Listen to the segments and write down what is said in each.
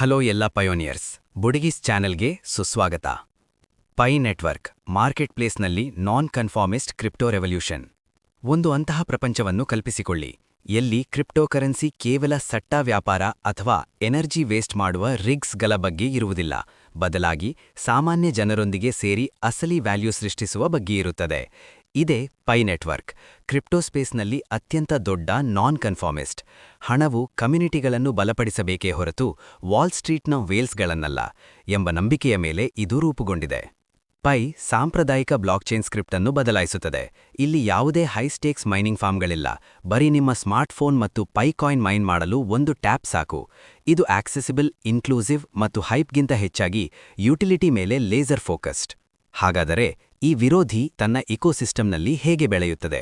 Hello ಎಲ್ಲ ಪಯೋನಿಯರ್ಸ್ ಬುಡಿಗೀಸ್ ಚಾನೆಲ್ಗೆ ಸುಸ್ವಾಗತ. ಪೈ ನೆಟ್ವರ್ಕ್ ಮಾರ್ಕೆಟ್ ಪ್ಲೇಸ್ನಲ್ಲಿ ನಾನ್ ಕನ್ಫಾರ್ಮಿಸ್ಟ್ ಕ್ರಿಪ್ಟೋ ರೆವಲ್ಯೂಷನ್. ಒಂದು ಅಂತಹ ಪ್ರಪಂಚವನ್ನು ಕಲ್ಪಿಸಿಕೊಳ್ಳಿ ಎಲ್ಲಿ ಕ್ರಿಪ್ಟೋಕರೆನ್ಸಿ ಕೇವಲ ಸಟ್ಟ ವ್ಯಾಪಾರ ಅಥವಾ ಎನರ್ಜಿ ವೇಸ್ಟ್ ಮಾಡುವ ರಿಗ್ಸ್ಗಳ ಬಗ್ಗೆ ಇರುವುದಿಲ್ಲ, ಬದಲಾಗಿ ಸಾಮಾನ್ಯ ಜನರೊಂದಿಗೆ ಸೇರಿ ಅಸಲಿ ವ್ಯಾಲ್ಯೂ ಸೃಷ್ಟಿಸುವ ಬಗ್ಗೆ ಇರುತ್ತದೆ. ಇದೇ ಪೈ ನೆಟ್ವರ್ಕ್, ಕ್ರಿಪ್ಟೋಸ್ಪೇಸ್ನಲ್ಲಿ ಅತ್ಯಂತ ದೊಡ್ಡ ನಾನ್ ಕನ್ಫಾರ್ಮಿಸ್ಟ್. ಹಣವು ಕಮ್ಯುನಿಟಿಗಳನ್ನು ಬಲಪಡಿಸಬೇಕೇ ಹೊರತು ವಾಲ್ ಸ್ಟ್ರೀಟ್ನ ವೇಲ್ಸ್ಗಳನ್ನಲ್ಲ ಎಂಬ ನಂಬಿಕೆಯ ಮೇಲೆ ಇದು ರೂಪುಗೊಂಡಿದೆ. ಪೈ ಸಾಂಪ್ರದಾಯಿಕ ಬ್ಲಾಕ್ಚೈನ್ ಸ್ಕ್ರಿಪ್ಟ್ ಅನ್ನು ಬದಲಾಯಿಸುತ್ತದೆ. ಇಲ್ಲಿ ಯಾವುದೇ ಹೈಸ್ಟೇಕ್ಸ್ ಮೈನಿಂಗ್ ಫಾರ್ಮ್ಗಳಿಲ್ಲ, ಬರೀ ನಿಮ್ಮ ಸ್ಮಾರ್ಟ್ಫೋನ್ ಮತ್ತು ಪೈ ಕಾಯಿನ್ ಮೈನ್ ಮಾಡಲು ಒಂದು ಟ್ಯಾಪ್ ಸಾಕು. ಇದು ಆಕ್ಸೆಸಿಬಲ್, ಇನ್ಕ್ಲೂಸಿವ್ ಮತ್ತು ಹೈಪ್ಗಿಂತ ಹೆಚ್ಚಾಗಿ ಯುಟಿಲಿಟಿ ಮೇಲೆ ಲೇಸರ್ ಫೋಕಸ್ಡ್. ಹಾಗಾದರೆ ಈ ವಿರೋಧಿ ತನ್ನ ಇಕೋಸಿಸ್ಟಮ್ನಲ್ಲಿ ಹೇಗೆ ಬೆಳೆಯುತ್ತದೆ?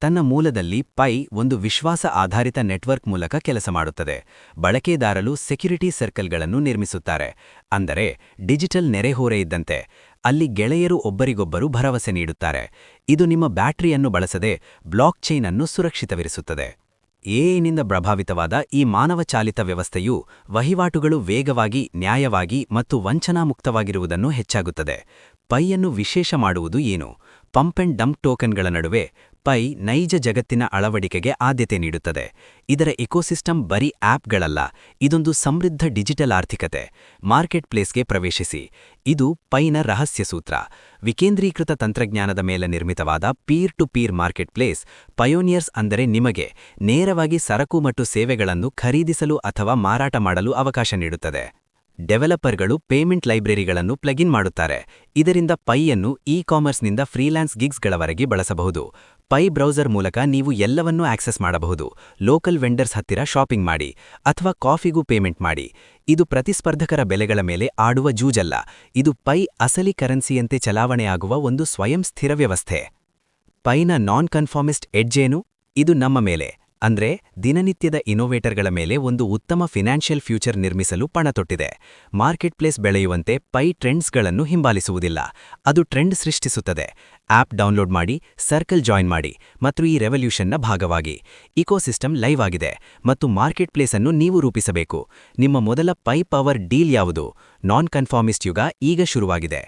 ತನ್ನ ಮೂಲದಲ್ಲಿ ಪೈ ಒಂದು ವಿಶ್ವಾಸ ಆಧಾರಿತ ನೆಟ್ವರ್ಕ್ ಮೂಲಕ ಕೆಲಸ ಮಾಡುತ್ತದೆ. ಬಳಕೆದಾರರು ಸೆಕ್ಯುರಿಟಿ ಸರ್ಕಲ್ಗಳನ್ನು ನಿರ್ಮಿಸುತ್ತಾರೆ, ಅಂದರೆ ಡಿಜಿಟಲ್ ನೆರೆಹೊರೆ ಇದ್ದಂತೆ. ಅಲ್ಲಿ ಗೆಳೆಯರು ಒಬ್ಬರಿಗೊಬ್ಬರು ಭರವಸೆ ನೀಡುತ್ತಾರೆ. ಇದು ನಿಮ್ಮ ಬ್ಯಾಟರಿಯನ್ನು ಬಳಸದೆ ಬ್ಲಾಕ್ಚೈನ್ ಅನ್ನು ಸುರಕ್ಷಿತವಿರಿಸುತ್ತದೆ. ಎಐನಿಂದ ಪ್ರಭಾವಿತವಾದ ಈ ಮಾನವ ಚಾಲಿತ ವ್ಯವಸ್ಥೆಯು ವಹಿವಾಟುಗಳು ವೇಗವಾಗಿ, ನ್ಯಾಯವಾಗಿ ಮತ್ತು ವಂಚನಾಮುಕ್ತವಾಗಿರುವುದನ್ನು ಹೆಚ್ಚಾಗುತ್ತದೆ. ಪೈಯನ್ನು ವಿಶೇಷ ಮಾಡುವುದು ಏನು? ಪಂಪ್ ಅಂಡ್ ಡಂಪ್ ಟೋಕನ್ಗಳ ನಡುವೆ ಪೈ ನೈಜ ಜಗತ್ತಿನ ಅಳವಡಿಕೆಗೆ ಆದ್ಯತೆ ನೀಡುತ್ತದೆ. ಇದರ ಇಕೋಸಿಸ್ಟಮ್ ಬರೀ ಆಪ್ಗಳಲ್ಲ, ಇದೊಂದು ಸಮೃದ್ಧ ಡಿಜಿಟಲ್ ಆರ್ಥಿಕತೆ. ಮಾರ್ಕೆಟ್ ಪ್ಲೇಸ್ಗೆ ಪ್ರವೇಶಿಸಿ. ಇದು ಪೈನ ರಹಸ್ಯ ಸೂತ್ರ. ವಿಕೇಂದ್ರೀಕೃತ ತಂತ್ರಜ್ಞಾನದ ಮೇಲೆ ನಿರ್ಮಿತವಾದ peer to peer market place. Pioneers ಅಂದರೆ ನಿಮಗೆ ನೇರವಾಗಿ ಸರಕು ಮತ್ತು ಸೇವೆಗಳನ್ನು ಖರೀದಿಸಲು ಅಥವಾ ಮಾರಾಟ ಮಾಡಲು ಅವಕಾಶ ನೀಡುತ್ತದೆ. ಡೆವಲಪರ್ಗಳು ಪೇಮೆಂಟ್ ಲೈಬ್ರರಿಗಳನ್ನು ಪ್ಲಗಿನ್ ಮಾಡುತ್ತಾರೆ. ಇದರಿಂದ ಪೈಯನ್ನು ಇ-ಕಾಮರ್ಸ್ನಿಂದ ಫ್ರೀಲ್ಯಾನ್ಸ್ ಗಿಗ್ಸ್ಗಳವರೆಗೆ ಬಳಸಬಹುದು. ಪೈ ಬ್ರೌಸರ್ ಮೂಲಕ ನೀವು ಎಲ್ಲವನ್ನೂ ಆಕ್ಸೆಸ್ ಮಾಡಬಹುದು. ಲೋಕಲ್ ವೆಂಡರ್ಸ್ ಹತ್ತಿರ ಶಾಪಿಂಗ್ ಮಾಡಿ ಅಥವಾ ಕಾಫಿಗೂ ಪೇಮೆಂಟ್ ಮಾಡಿ. ಇದು ಪ್ರತಿಸ್ಪರ್ಧಕರ ಬೆಲೆಗಳ ಮೇಲೆ ಆಡುವ ಜೂಜಲ್ಲ, ಇದು ಪೈ ಅಸಲಿ ಕರೆನ್ಸಿಯಂತೆ ಚಲಾವಣೆಯಾಗುವ ಒಂದು ಸ್ವಯಂ ಸ್ಥಿರ ವ್ಯವಸ್ಥೆ. ಪೈನ ನಾನ್ ಕನ್ಫಾರ್ಮಿಸ್ಟ್ ಎಡ್ಜ್ ಏನು? ಇದು ನಮ್ಮ ಮೇಲೆ, ಅಂದ್ರೆ ದಿನನಿತ್ಯದ ಇನೋವೇಟರ್ಗಳ ಮೇಲೆ ಒಂದು ಉತ್ತಮ ಫಿನಾನ್ಷಿಯಲ್ ಫ್ಯೂಚರ್ ನಿರ್ಮಿಸಲು ಪಣ ತೊಟ್ಟಿದೆ. ಮಾರ್ಕೆಟ್ ಪ್ಲೇಸ್ ಬೆಳೆಯುವಂತೆ ಪೈ ಟ್ರೆಂಡ್ಸ್ಗಳನ್ನು ಹಿಂಬಾಲಿಸುವುದಿಲ್ಲ, ಅದು ಟ್ರೆಂಡ್ ಸೃಷ್ಟಿಸುತ್ತದೆ. ಆಪ್ ಡೌನ್ಲೋಡ್ ಮಾಡಿ, ಸರ್ಕಲ್ ಜಾಯಿನ್ ಮಾಡಿ ಮತ್ತು ಈ ರೆವಲ್ಯೂಷನ್ನ ಭಾಗವಾಗಿ. ಇಕೋಸಿಸ್ಟಮ್ ಲೈವ್ ಆಗಿದೆ ಮತ್ತು ಮಾರ್ಕೆಟ್ ಪ್ಲೇಸ್ ಅನ್ನು ನೀವು ರೂಪಿಸಬೇಕು. ನಿಮ್ಮ ಮೊದಲ ಪೈ ಪವರ್ ಡೀಲ್ ಯಾವುದು? ನಾನ್ ಕನ್ಫಾರ್ಮಿಸ್ಟ್ ಯುಗ ಈಗ ಶುರುವಾಗಿದೆ.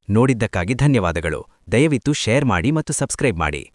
ನೋಡಿದ್ದಕ್ಕಾಗಿ ಧನ್ಯವಾದಗಳು. ದಯವಿಟ್ಟು ಶೇರ್ ಮಾಡಿ ಮತ್ತು ಸಬ್ಸ್ಕ್ರೈಬ್ ಮಾಡಿ.